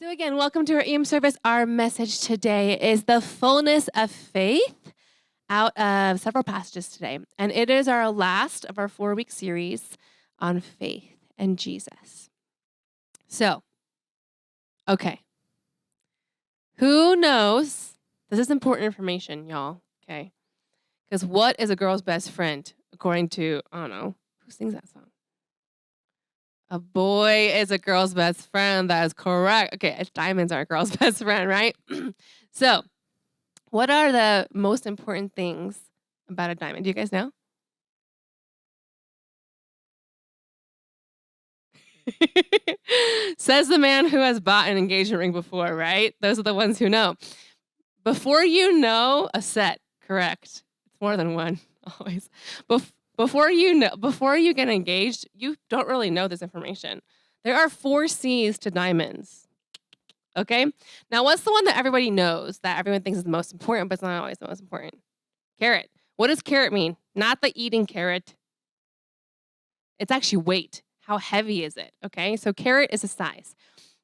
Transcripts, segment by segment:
So again, welcome to our EM service. Our message today is the fullness of faith out of several passages today. And it is our last of our 4-week series on faith and Jesus. So, okay. Who knows? This is important information, y'all, okay? Because what is a girl's best friend according to, I don't know, who sings that song? A boy is a girl's best friend. That is correct. Okay, diamonds are a girl's best friend, right? So, what are the most important things about a diamond? Do you guys know? Says the man who has bought an engagement ring before, right? Those are the ones who know. Before you know a set, correct. It's more than one, always. Before you get engaged, you don't really know this information. There are 4 C's to diamonds. Okay? Now, what's the one that everybody knows, that everyone thinks is the most important, but it's not always the most important? Carat. What does carat mean? Not the eating carrot. It's actually weight. How heavy is it? Okay? So carat is a size.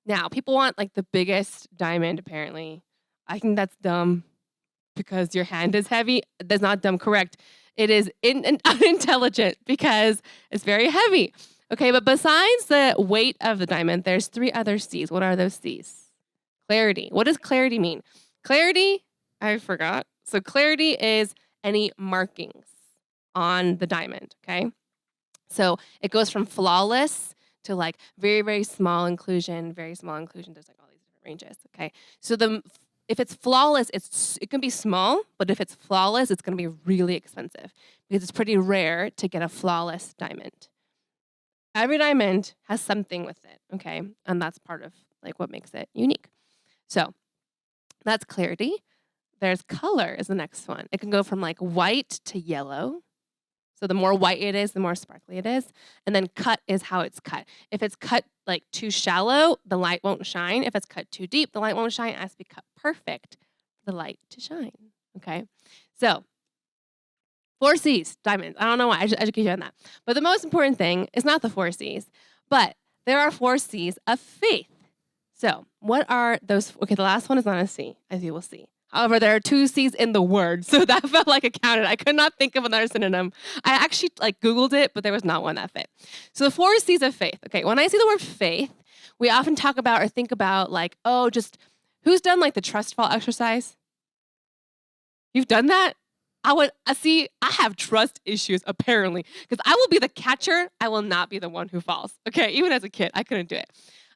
Now, people want like the biggest diamond, apparently. I think that's dumb because your hand is heavy. That's not dumb, correct. It is unintelligent because it's very heavy. Okay, but besides the weight of the diamond, there's 3 other C's. What are those C's? Clarity. What does clarity mean? Clarity, I forgot. So clarity is any markings on the diamond, okay? So it goes from flawless to like very, very small inclusion, very small inclusion. There's like all these different ranges, okay? So if it's flawless, it can be small, but if it's flawless, it's going to be really expensive because it's pretty rare to get a flawless diamond. Every diamond has something with it, okay? And that's part of like what makes it unique. So that's clarity. There's color is the next one. It can go from like white to yellow. So the more white it is, the more sparkly it is. And then cut is how it's cut. If it's cut like too shallow, the light won't shine. If it's cut too deep, the light won't shine. It has to be cut perfect for the light to shine, okay? So 4 C's, diamonds. I don't know why, I just educate you on that. But the most important thing is not the 4 C's, but there are 4 C's of faith. So what are those? Okay, the last one is not a C, as you will see. However, there are 2 C's in the word, so that felt like it counted. I could not think of another synonym. I actually like Googled it, but there was not one that fit. So the 4 C's of faith. Okay, when I see the word faith, we often talk about or think about like, oh, just who's done like the trust fall exercise? You've done that? I have trust issues apparently, because I will be the catcher. I will not be the one who falls. Okay, even as a kid, I couldn't do it.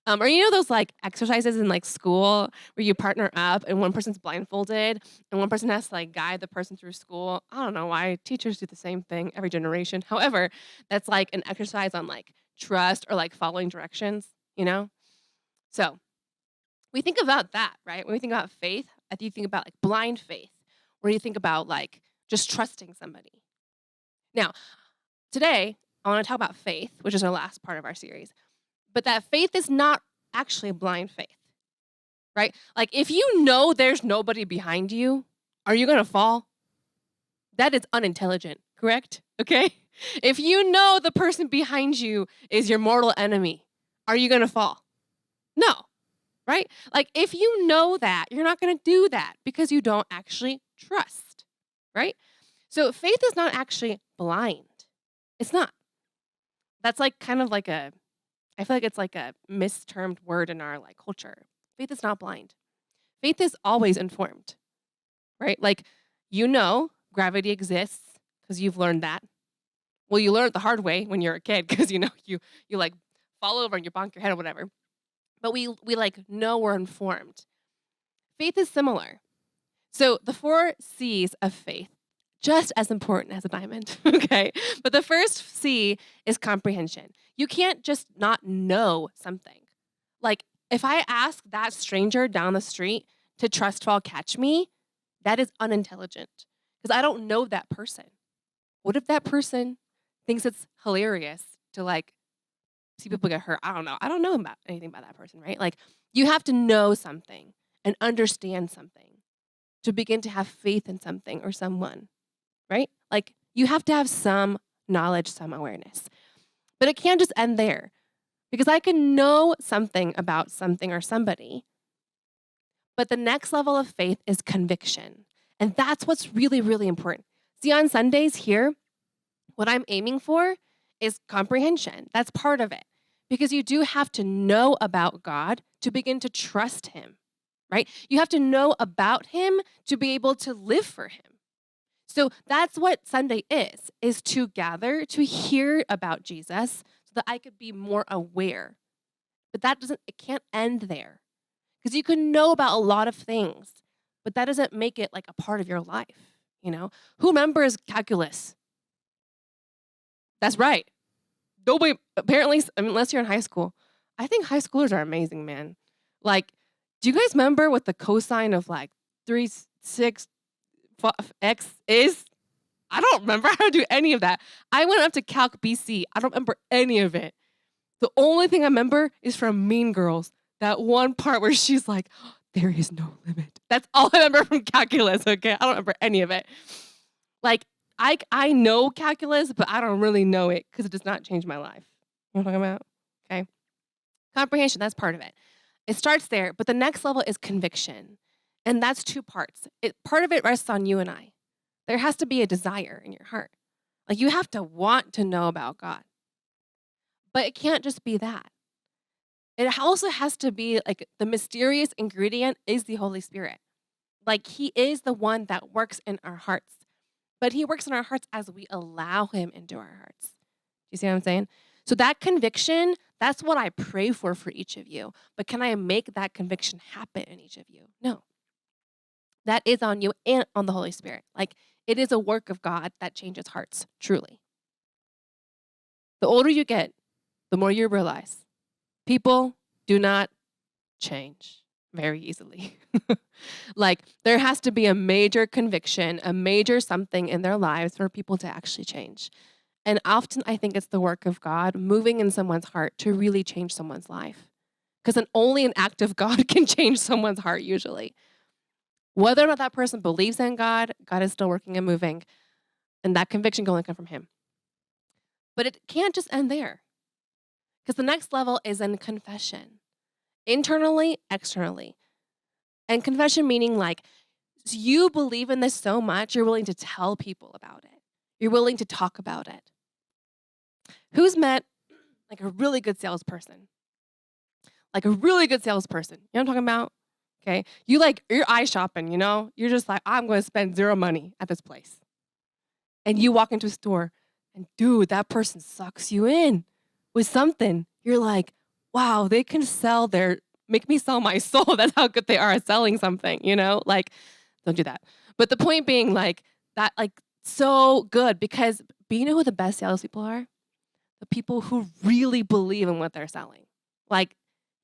Or you know those like exercises in like school where you partner up and one person's blindfolded and one person has to like guide the person through school. I don't know why teachers do the same thing every generation. However, that's like an exercise on like trust or like following directions, you know? So we think about that, right? When we think about faith, I think you think about like blind faith, or you think about like just trusting somebody. Now, today I want to talk about faith, which is our last part of our series. But that faith is not actually blind faith, right? Like if you know there's nobody behind you, are you going to fall? That is unintelligent, correct? Okay? If you know the person behind you is your mortal enemy, are you going to fall? No, right? Like if you know that, you're not going to do that because you don't actually trust, right? So faith is not actually blind. It's not. That's like kind of like I feel like it's like a mistermed word in our like culture. Faith is not blind. Faith is always informed, right? Like, you know, gravity exists because you've learned that. Well, you learn it the hard way when you're a kid because you know you like fall over and you bonk your head or whatever. But we like know we're informed. Faith is similar. So the 4 C's of faith, just as important as a diamond, okay? But the first C is comprehension. You can't just not know something. Like, if I ask that stranger down the street to trust fall catch me, that is unintelligent because I don't know that person. What if that person thinks it's hilarious to like see people get hurt? I don't know. I don't know about anything about that person, right? Like, you have to know something and understand something to begin to have faith in something or someone. Right? Like you have to have some knowledge, some awareness. But it can't just end there because I can know something about something or somebody, But the next level of faith is conviction. And that's what's really, really important. See, on Sundays here, what I'm aiming for is comprehension. That's part of it. Because you do have to know about God to begin to trust him, right? You have to know about him to be able to live for him. So that's what Sunday is to gather, to hear about Jesus so that I could be more aware. But it can't end there. Because you can know about a lot of things, but that doesn't make it like a part of your life, you know? Who remembers calculus? That's right. Nobody, apparently, unless you're in high school. I think high schoolers are amazing, man. Like, do you guys remember what the cosine of like 3, 6, x is? I don't remember how to do any of that. I went up to Calc BC. I don't remember any of it. The only thing I remember is from Mean Girls. That one part where she's like, "Oh, there is no limit." That's all I remember from calculus, okay? I don't remember any of it. Like, I know calculus, but I don't really know it because it does not change my life. You know what I'm talking about? Okay. Comprehension, that's part of it. It starts there, but the next level is conviction. And that's two parts. Part of it rests on you and I. There has to be a desire in your heart. Like, you have to want to know about God. But it can't just be that. It also has to be like the mysterious ingredient is the Holy Spirit. Like, he is the one that works in our hearts. But he works in our hearts as we allow him into our hearts. Do you see what I'm saying? So that conviction, that's what I pray for each of you. But can I make that conviction happen in each of you? No. That is on you and on the Holy Spirit. Like, it is a work of God that changes hearts, truly. The older you get, the more you realize people do not change very easily. Like, there has to be a major conviction, a major something in their lives for people to actually change. And often I think it's the work of God moving in someone's heart to really change someone's life. Because only an act of God can change someone's heart usually. Whether or not that person believes in God, God is still working and moving. And that conviction can only come from him. But it can't just end there. Because the next level is in confession. Internally, externally. And confession meaning like, you believe in this so much, you're willing to tell people about it. You're willing to talk about it. Who's met like a really good salesperson? Like a really good salesperson. You know what I'm talking about? Okay. You're eye shopping, you know? You're just like, I'm going to spend zero money at this place. And you walk into a store and dude, that person sucks you in with something. You're like, wow, they can make me sell my soul. That's how good they are at selling something, you know? Like, don't do that. But the point being like that, like so good because you know who the best salespeople are? The people who really believe in what they're selling. Like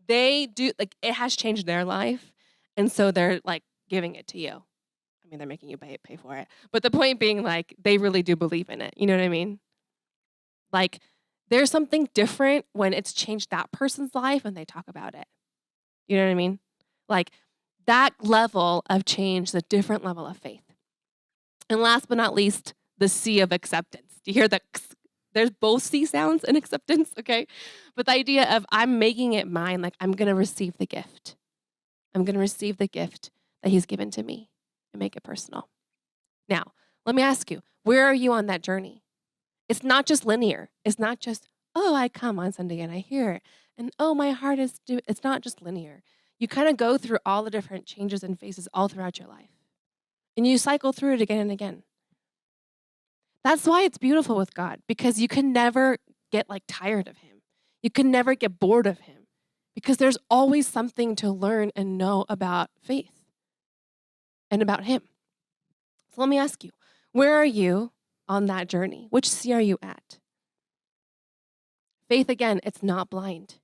they do, like it has changed their life. And so they're like giving it to you. I mean, they're making you pay for it. But the point being like, they really do believe in it. You know what I mean? Like there's something different when it's changed that person's life and they talk about it. You know what I mean? Like that level of change is a different level of faith. And last but not least, the C of acceptance. Do you hear that? There's both C sounds in acceptance, okay? But the idea of I'm making it mine, like I'm going to receive the gift. I'm going to receive the gift that he's given to me and make it personal. Now, let me ask you, where are you on that journey? It's not just linear. It's not just, oh, I come on Sunday and I hear it. And oh, my heart is, it's not just linear. You kind of go through all the different changes and phases all throughout your life. And you cycle through it again and again. That's why it's beautiful with God, because you can never get like tired of him. You can never get bored of him because there's always something to learn and know about faith and about him. So let me ask you, where are you on that journey? Which C are you at? Faith, again, it's not blind.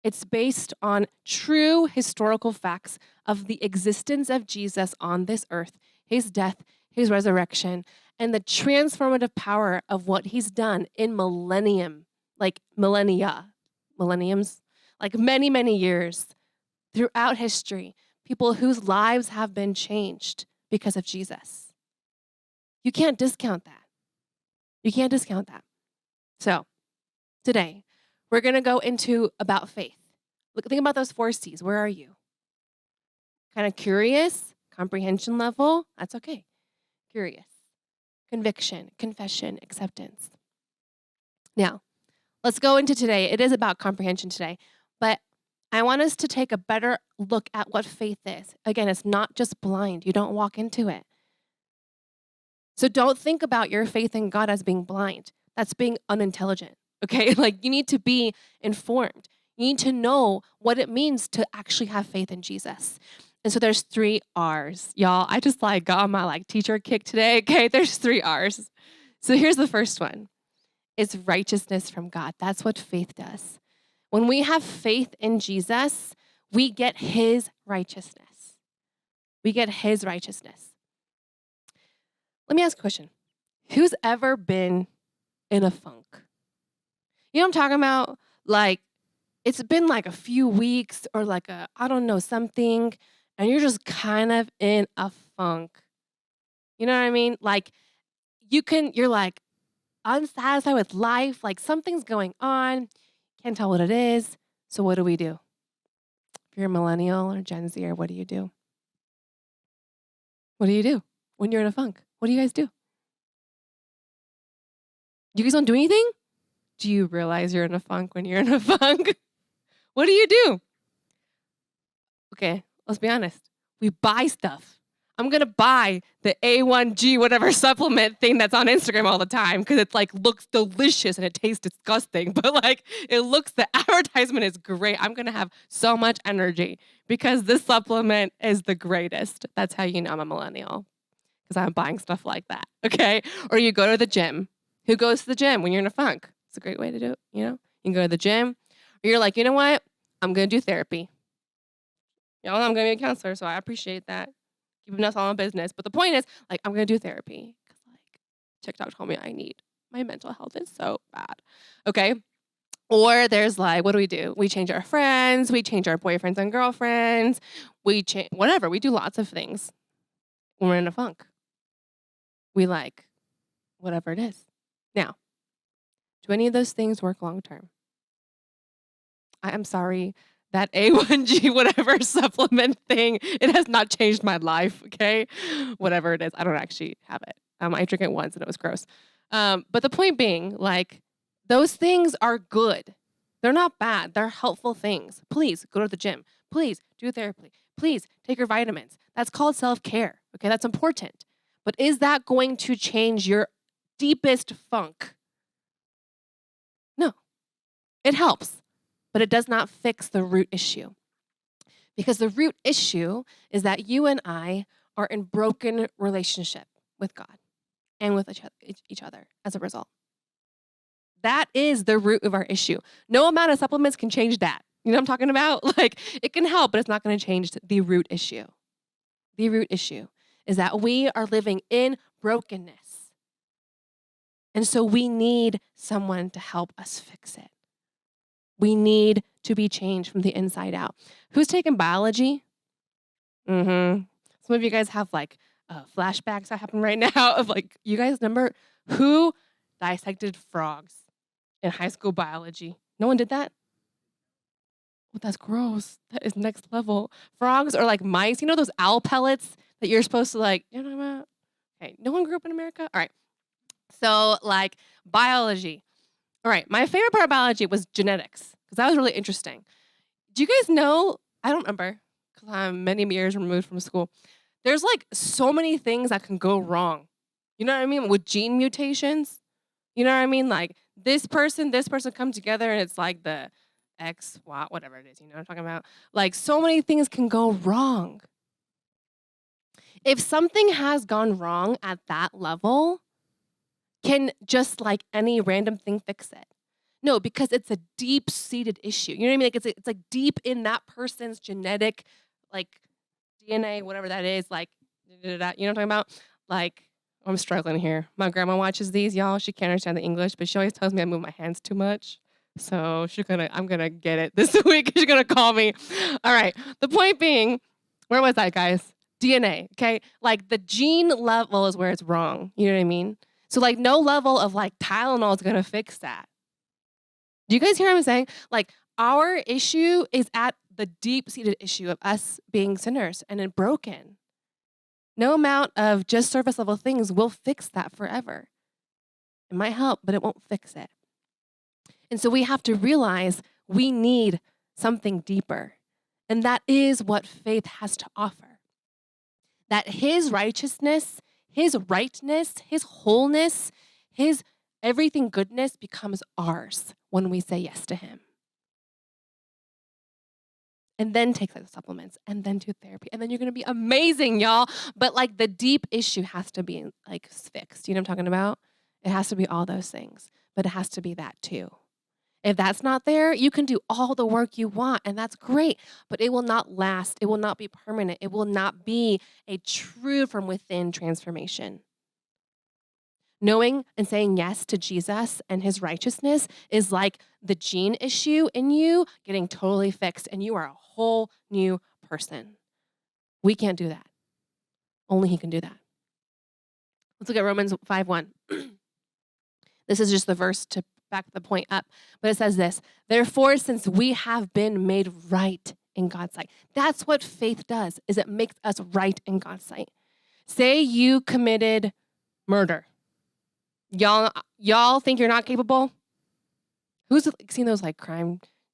It's based on true historical facts of the existence of Jesus on this earth, his death, his resurrection, and the transformative power of what he's done in millenniums, like many, many years throughout history, people whose lives have been changed because of Jesus. You can't discount that. You can't discount that. So today, we're going to go into about faith. Look, think about those 4 C's. Where are you? Kind of curious, comprehension level, that's okay. Curious. Conviction, confession, acceptance. Now, let's go into today. It is about comprehension today, but I want us to take a better look at what faith is. Again, it's not just blind. You don't walk into it. So don't think about your faith in God as being blind. That's being unintelligent, okay? Like, you need to be informed. You need to know what it means to actually have faith in Jesus. And so there's 3 R's. Y'all, I just got on my teacher kick today, okay? There's 3 R's. So here's the first one. It's righteousness from God. That's what faith does. When we have faith in Jesus, we get his righteousness. We get his righteousness. Let me ask a question. Who's ever been in a funk? You know what I'm talking about? It's been a few weeks or something, and you're just kind of in a funk. You know what I mean? You're unsatisfied with life, something's going on, can't tell what it is. So what do we do? If you're a millennial or Gen Z, what do you do? What do you do when you're in a funk? What do you guys do? You guys don't do anything? Do you realize you're in a funk when you're in a funk? What do you do? Okay, let's be honest. We buy stuff. I'm going to buy the A1G whatever supplement thing that's on Instagram all the time because it's looks delicious and it tastes disgusting. But the advertisement is great. I'm going to have so much energy because this supplement is the greatest. That's how you know I'm a millennial, because I'm buying stuff like that, okay? Or you go to the gym. Who goes to the gym when you're in a funk? It's a great way to do it, you know? You can go to the gym. Or you're you know what? I'm going to do therapy. Y'all know I'm going to be a counselor, so I appreciate that. Keeping us all in business. But the point is, I'm going to do therapy. Because, TikTok told me I need. My mental health is so bad. Okay? Or there's, what do? We change our friends. We change our boyfriends and girlfriends. We change, whatever. We do lots of things when we're in a funk. We whatever it is. Now, do any of those things work long term? I'm sorry. That A1G whatever supplement thing, it has not changed my life, okay? Whatever it is, I don't actually have it. I drank it once and it was gross. But the point being, those things are good. They're not bad. They're helpful things. Please go to the gym. Please do therapy. Please take your vitamins. That's called self-care, okay? That's important. But is that going to change your deepest funk? No. It helps. But it does not fix the root issue. Because the root issue is that you and I are in broken relationship with God and with each other as a result. That is the root of our issue. No amount of supplements can change that. You know what I'm talking about? It can help, but it's not going to change the root issue. The root issue is that we are living in brokenness. And so we need someone to help us fix it. We need to be changed from the inside out. Who's taking biology? Some of you guys have flashbacks that happen right now of you guys remember who dissected frogs in high school biology? No one did that? Well, that's gross. That is next level. Frogs are like mice. You know those owl pellets that you're supposed to you know what I'm about? Okay, no one grew up in America? All right. So biology. All right, my favorite part of biology was genetics, because that was really interesting. Do you guys know, I don't remember, because I'm many years removed from school, there's so many things that can go wrong. You know what I mean? With gene mutations. You know what I mean? This person come together and it's the X, Y, whatever it is. You know what I'm talking about? So many things can go wrong. If something has gone wrong at that level, can just any random thing fix it? No, because it's a deep-seated issue. You know what I mean? It's deep in that person's genetic, DNA, whatever that is. You know what I'm talking about? I'm struggling here. My grandma watches these, y'all. She can't understand the English, but she always tells me I move my hands too much. So I'm gonna get it this week. She's gonna call me. All right. The point being, where was I, guys? DNA. Okay. The gene level is where it's wrong. You know what I mean? So no level of Tylenol is going to fix that. Do you guys hear what I'm saying? Our issue is at the deep-seated issue of us being sinners and broken. No amount of just surface level things will fix that forever. It might help, but it won't fix it. And so we have to realize we need something deeper. And that is what faith has to offer. That his righteousness, his rightness, his wholeness, his everything goodness becomes ours when we say yes to him. And then take the supplements, and then do therapy, and then you're gonna be amazing, y'all. But like the deep issue has to be like fixed. You know what I'm talking about? It has to be all those things, but it has to be that too. If that's not there, you can do all the work you want, and that's great, but it will not last. It will not be permanent. It will not be a true from within transformation. Knowing and saying yes to Jesus and his righteousness is like the gene issue in you getting totally fixed, and you are a whole new person. We can't do that. Only he can do that. Let's look at Romans 5:1. This is just the verse to back the point up, but it says this: therefore, since we have been made right in God's sight. That's what faith does, is it makes us right in God's sight. Say you committed murder. Y'all think you're not capable? Who's seen those like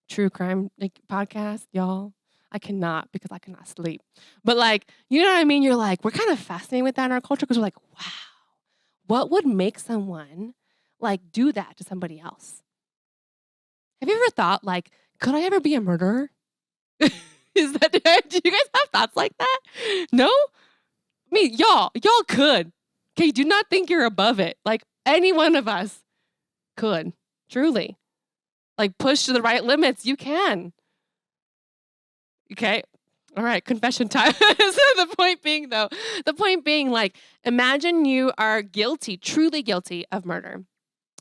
true crime like podcasts? Y'all, I cannot, because I cannot sleep. But like, you know what I mean? You're like, we're kind of fascinated with that in our culture because we're like, wow, what would make someone like do that to somebody else? Have you ever thought like, could I ever be a murderer? Do you guys have thoughts like that? No? I mean, y'all could. Okay, do not think you're above it. Like any one of us could, truly. Like push to the right limits, you can. Okay, all right, confession time. So the point being like, imagine you are guilty, truly guilty of murder.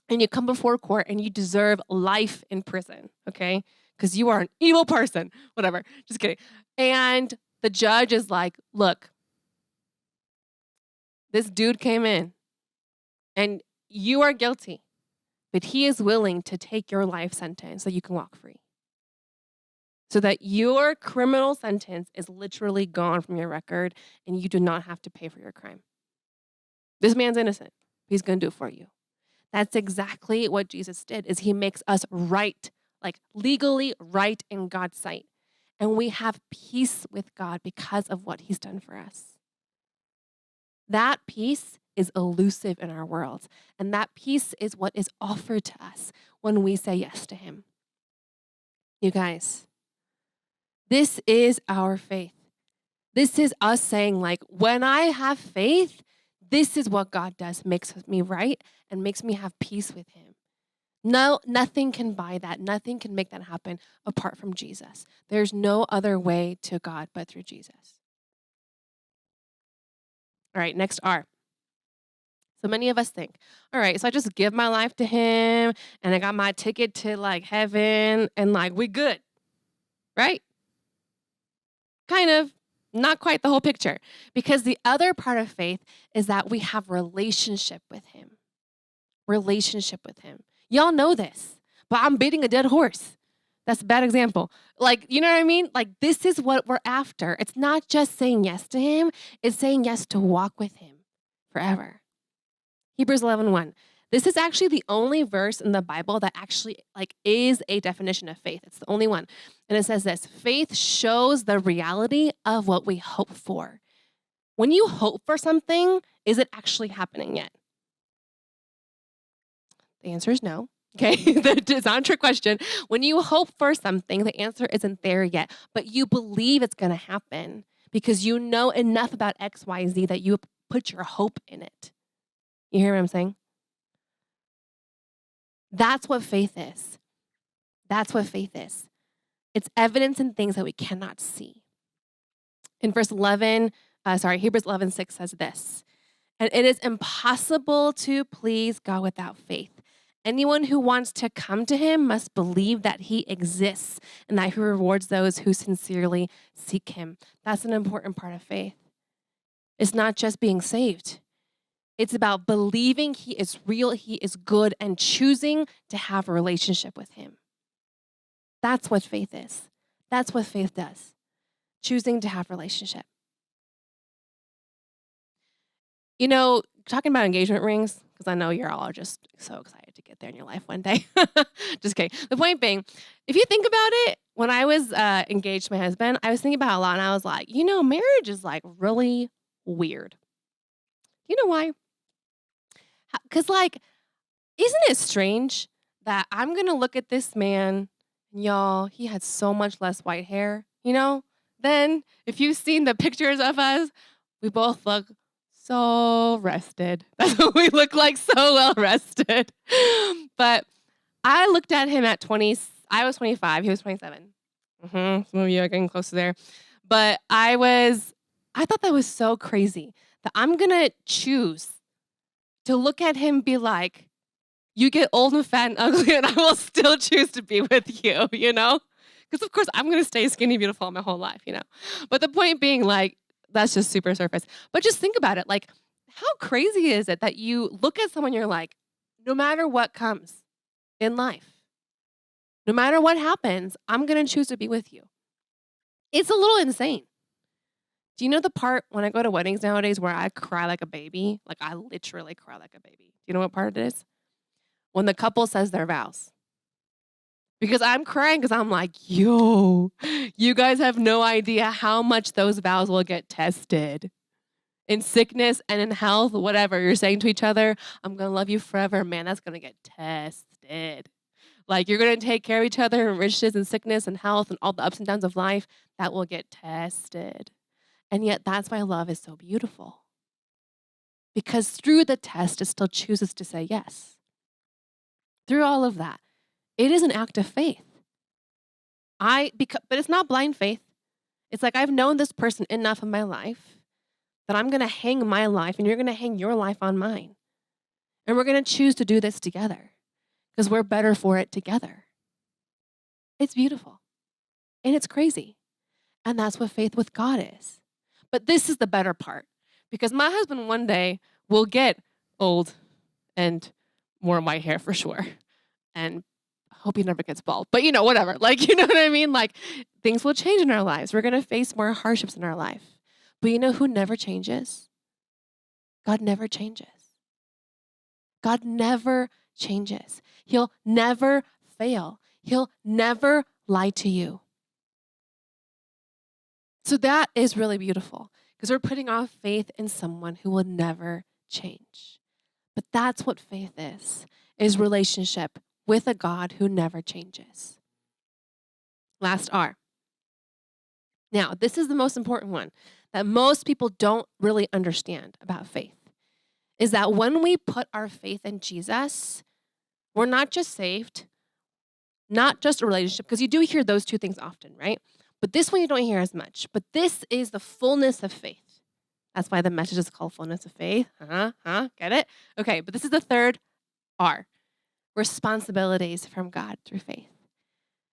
And you come before court and you deserve life in prison, okay? Because you are an evil person, whatever, just kidding. And the judge is like, look, this dude came in and you are guilty, but he is willing to take your life sentence so you can walk free. So that your criminal sentence is literally gone from your record and you do not have to pay for your crime. This man's innocent. He's going to do it for you. That's exactly what Jesus did, is he makes us right, like legally right in God's sight. And we have peace with God because of what he's done for us. That peace is elusive in our world. And that peace is what is offered to us when we say yes to him. You guys, this is our faith. This is us saying like, when I have faith, this is what God does, makes me right and makes me have peace with him. No, nothing can buy that. Nothing can make that happen apart from Jesus. There's no other way to God but through Jesus. All right, next R. So many of us think, all right, so I just give my life to him and I got my ticket to like heaven and like we good, right? Kind of. Not quite the whole picture, because the other part of faith is that we have relationship with him. Relationship with him. Y'all know this, but I'm beating a dead horse. That's a bad example. Like, you know what I mean? Like, this is what we're after. It's not just saying yes to him. It's saying yes to walk with him forever. Hebrews 11:1. This is actually the only verse in the Bible that actually like is a definition of faith. It's the only one. And it says this: faith shows the reality of what we hope for. When you hope for something, is it actually happening yet? The answer is no. Okay, it's not a trick question. When you hope for something, the answer isn't there yet, but you believe it's going to happen because you know enough about X, Y, Z that you put your hope in it. You hear what I'm saying? That's what faith is. That's what faith is. It's evidence in things that we cannot see. In Hebrews 11:6 says this: and it is impossible to please God without faith. Anyone who wants to come to him must believe that he exists and that he rewards those who sincerely seek him. That's an important part of faith. It's not just being saved. It's about believing he is real, he is good, and choosing to have a relationship with him. That's what faith is. That's what faith does. Choosing to have relationship. You know, talking about engagement rings, because I know you're all just so excited to get there in your life one day. Just kidding. The point being, if you think about it, when I was engaged to my husband, I was thinking about it a lot, and I was like, marriage is like really weird. You know why? Because isn't it strange that I'm going to look at this man, and y'all, he had so much less white hair, Then if you've seen the pictures of us, we both look so rested. That's what we look like, so well rested. But I looked at him at 20, I was 25, he was 27. Some of you are getting close to there. But I thought that was so crazy that I'm going to choose to look at him be like, you get old and fat and ugly and I will still choose to be with you, Because of course I'm going to stay skinny, beautiful my whole life, But the point being that's just super surface. But just think about it. How crazy is it that you look at someone, you're like, no matter what comes in life, no matter what happens, I'm going to choose to be with you. It's a little insane. Do you know the part when I go to weddings nowadays where I cry like a baby? Like I literally cry like a baby. Do you know what part it is? When the couple says their vows. Because I'm crying because I'm like, yo, you guys have no idea how much those vows will get tested. In sickness and in health, whatever you're saying to each other, I'm going to love you forever. Man, that's going to get tested. You're going to take care of each other in riches and sickness and health and all the ups and downs of life. That will get tested. And yet that's why love is so beautiful. Because through the test, it still chooses to say yes. Through all of that, it is an act of faith. But it's not blind faith. It's like I've known this person enough in my life that I'm going to hang my life and you're going to hang your life on mine. And we're going to choose to do this together because we're better for it together. It's beautiful and it's crazy. And that's what faith with God is. But this is the better part because my husband one day will get old and more white hair for sure. And I hope he never gets bald, but whatever. You know what I mean? Things will change in our lives. We're going to face more hardships in our life. But you know who never changes? God never changes. God never changes. He'll never fail. He'll never lie to you. So that is really beautiful because we're putting our faith in someone who will never change. But that's what faith is relationship with a God who never changes. Last R. Now, this is the most important one that most people don't really understand about faith, is that when we put our faith in Jesus, we're not just saved, not just a relationship, because you do hear those two things often, right? But this one you don't hear as much. But this is the fullness of faith. That's why the message is called Fullness of Faith. Get it? Okay, but this is the third R. Responsibilities from God through faith.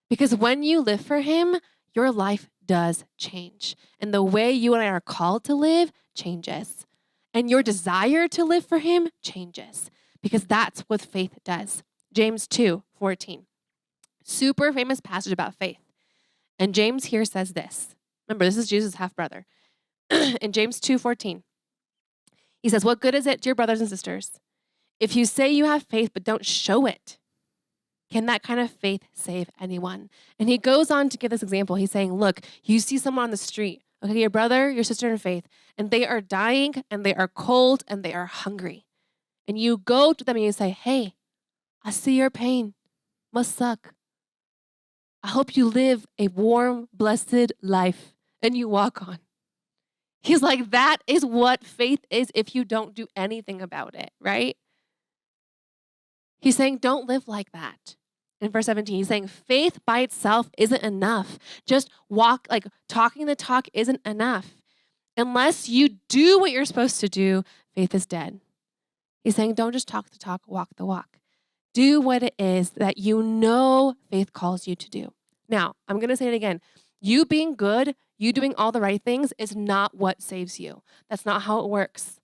Because when you live for Him, your life does change. And the way you and I are called to live changes. And your desire to live for Him changes. Because that's what faith does. James 2:14. Super famous passage about faith. And James here says this. Remember, this is Jesus' half-brother. In James 2:14, he says, what good is it, dear brothers and sisters, if you say you have faith but don't show it? Can that kind of faith save anyone? And he goes on to give this example. He's saying, look, you see someone on the street, okay, your brother, your sister in faith, and they are dying and they are cold and they are hungry. And you go to them and you say, hey, I see your pain. Must suck. I hope you live a warm, blessed life. And you walk on. He's like, that is what faith is if you don't do anything about it, right? He's saying, don't live like that. In verse 17, he's saying, faith by itself isn't enough. Just talking the talk isn't enough. Unless you do what you're supposed to do, faith is dead. He's saying, don't just talk the talk, walk the walk. Do what it is that you know faith calls you to do. Now, I'm going to say it again. You being good, you doing all the right things is not what saves you. That's not how it works.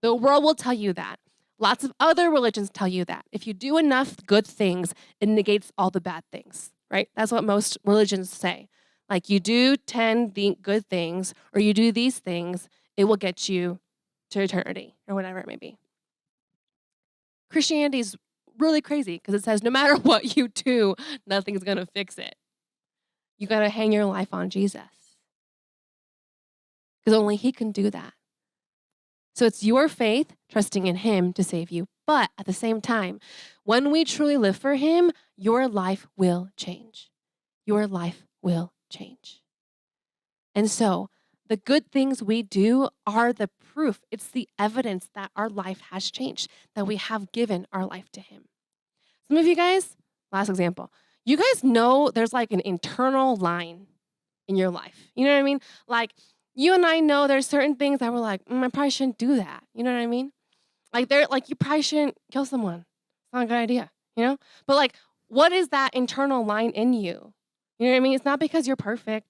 The world will tell you that. Lots of other religions tell you that. If you do enough good things, it negates all the bad things, right? That's what most religions say. Like you do 10 good things or you do these things, it will get you to eternity or whatever it may be. Christianity is really crazy because it says no matter what you do, nothing's going to fix it. You got to hang your life on Jesus because only he can do that. So it's your faith, trusting in him to save you. But at the same time, when we truly live for him, your life will change. Your life will change. And so the good things we do are the proof. It's the evidence that our life has changed, that we have given our life to him. Some of you guys, last example, you guys know there's like an internal line in your life. You know what I mean? Like you and I know there's certain things that we're like, I probably shouldn't do that. You know what I mean? Like you probably shouldn't kill someone. It's not a good idea, you know? But like, what is that internal line in you? You know what I mean? It's not because you're perfect,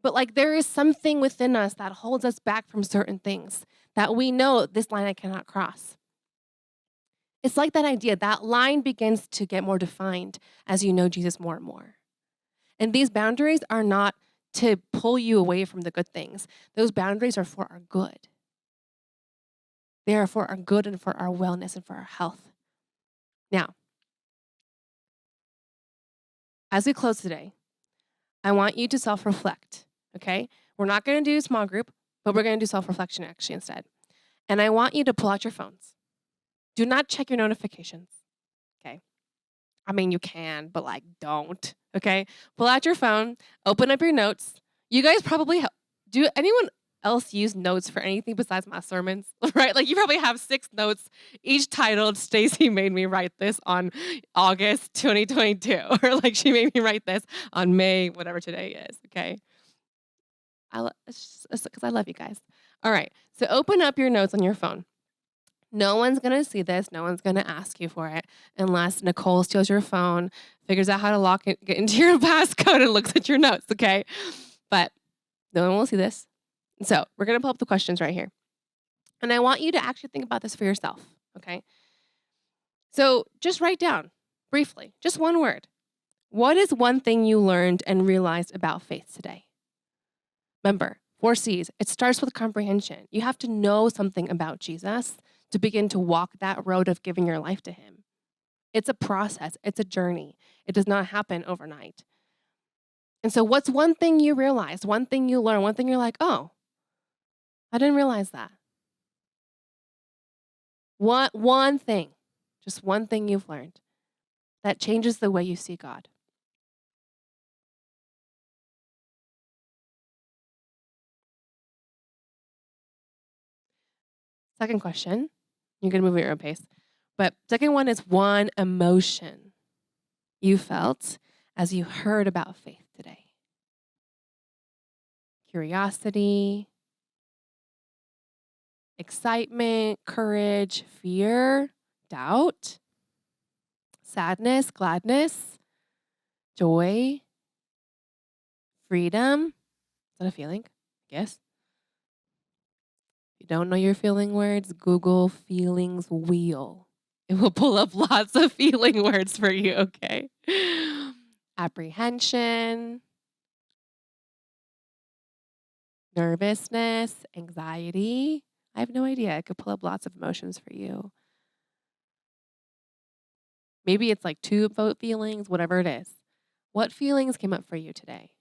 but like there is something within us that holds us back from certain things that we know this line I cannot cross. It's like that idea, that line begins to get more defined as you know Jesus more and more. And these boundaries are not to pull you away from the good things. Those boundaries are for our good. They are for our good and for our wellness and for our health. Now, as we close today, I want you to self-reflect, okay? We're not going to do a small group, but we're going to do self-reflection actually instead. And I want you to pull out your phones. Do not check your notifications, okay? I mean, you can, but like, don't, okay? Pull out your phone, open up your notes. You guys probably, do anyone else use notes for anything besides my sermons, right? Like you probably have 6 notes, each titled, Stacy made me write this on August 2022, or like she made me write this on May, whatever today is, okay? It's because I love you guys. All right, so open up your notes on your phone. No one's going to see this. No one's going to ask you for it unless Nicole steals your phone, figures out how to lock it, get into your passcode, and looks at your notes, okay? But no one will see this. So we're going to pull up the questions right here. And I want you to actually think about this for yourself, okay? So just write down briefly, just one word. What is one thing you learned and realized about faith today? Remember, 4 C's. It starts with comprehension. You have to know something about Jesus to begin to walk that road of giving your life to him. It's a process. It's a journey. It does not happen overnight. And so what's one thing you realized, one thing you learned, one thing you're like, oh, I didn't realize that. One thing, just one thing you've learned that changes the way you see God. Second question, you're going to move at your own pace. But second one is one emotion you felt as you heard about faith today. Curiosity, excitement, courage, fear, doubt, sadness, gladness, joy, freedom. Is that a feeling? Yes. If you don't know your feeling words, Google feelings wheel. It will pull up lots of feeling words for you, okay? Apprehension, nervousness, anxiety. I have no idea. It could pull up lots of emotions for you. Maybe it's like 2 feelings, whatever it is. What feelings came up for you today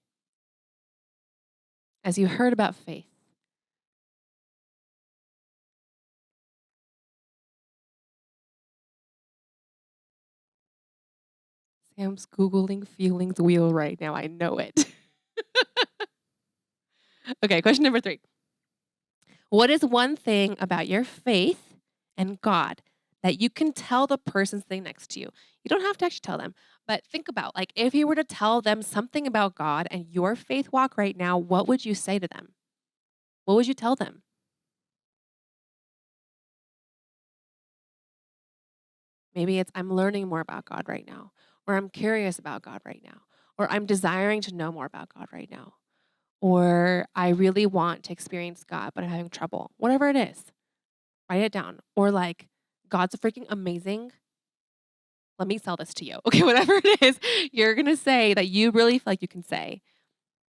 as you heard about faith? Sam's Googling feelings wheel right now. I know it. Okay, question number 3. What is one thing about your faith and God that you can tell the person sitting next to you? You don't have to actually tell them, but think about, like, if you were to tell them something about God and your faith walk right now, what would you say to them? What would you tell them? Maybe it's, I'm learning more about God right now, or I'm curious about God right now, or I'm desiring to know more about God right now, or I really want to experience God, but I'm having trouble. Whatever it is, write it down. Or like, God's freaking amazing. Let me sell this to you. Okay, whatever it is, you're going to say that you really feel like you can say.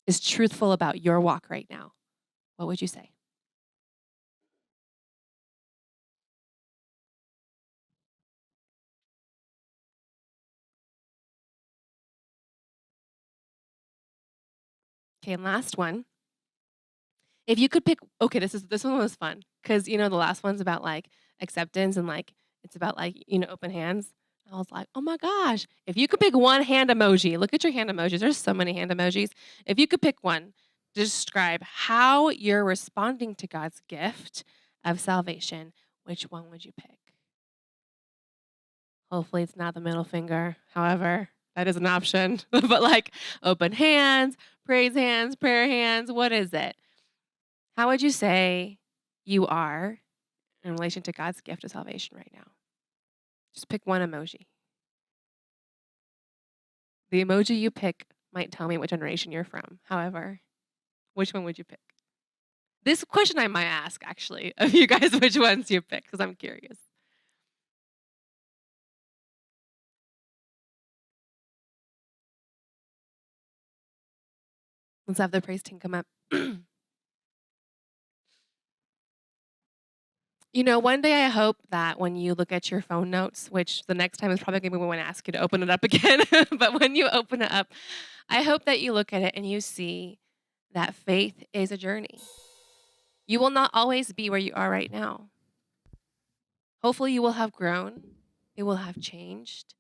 is truthful about your walk right now, what would you say? Okay, and last one. If you could pick, okay, this one was fun because the last one's about like acceptance and like it's about like open hands. I was like, oh my gosh, if you could pick one hand emoji, look at your hand emojis. There's so many hand emojis. If you could pick one to describe how you're responding to God's gift of salvation, which one would you pick? Hopefully, it's not the middle finger. However, that is an option. But like open hands, praise hands, prayer hands, what is it? How would you say you are in relation to God's gift of salvation right now? Just pick one emoji. The emoji you pick might tell me what generation you're from. However, which one would you pick? This question I might ask actually of you guys which ones you pick because I'm curious. Let's have the praise team come up. One day I hope that when you look at your phone notes, which the next time is probably going to be when I ask you to open it up again, but when you open it up, I hope that you look at it and you see that faith is a journey. You will not always be where you are right now. Hopefully, you will have grown, it will have changed.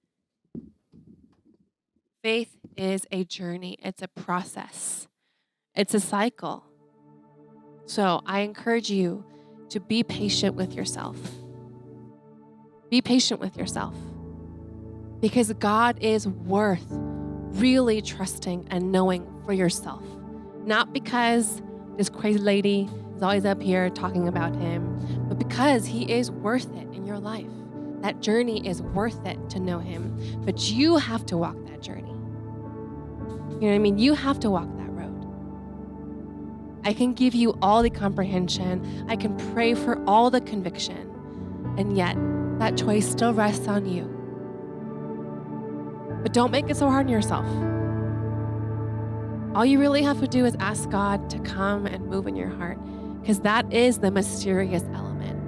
Faith is a journey, it's a process, it's a cycle. So I encourage you to be patient with yourself. Be patient with yourself because God is worth really trusting and knowing for yourself. Not because this crazy lady is always up here talking about him, but because he is worth it in your life. That journey is worth it to know him, but you have to walk that journey. You know what I mean? You have to walk that road. I can give you all the comprehension. I can pray for all the conviction. And yet, that choice still rests on you. But don't make it so hard on yourself. All you really have to do is ask God to come and move in your heart, because that is the mysterious element.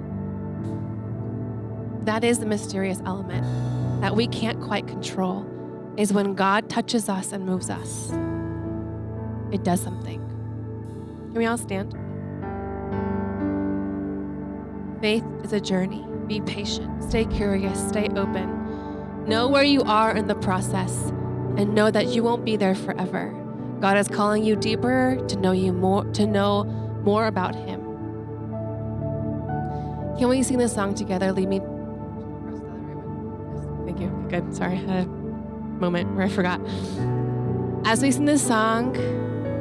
That is the mysterious element that we can't quite control, is when God touches us and moves us. It does something. Can we all stand? Faith is a journey. Be patient. Stay curious. Stay open. Know where you are in the process and know that you won't be there forever. God is calling you deeper to know you more, to know more about him. Can we sing this song together? Lead me. Thank you. Good. Sorry. I had a moment where I forgot. As we sing this song,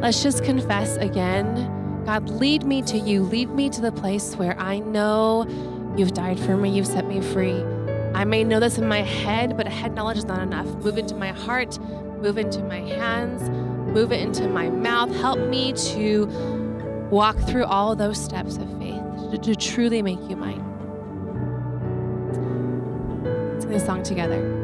let's just confess again. God, lead me to you. Lead me to the place where I know you've died for me. You've set me free. I may know this in my head, but head knowledge is not enough. Move into my heart. Move into my hands. Move it into my mouth. Help me to walk through all those steps of faith to truly make you mine. Let's sing this song together.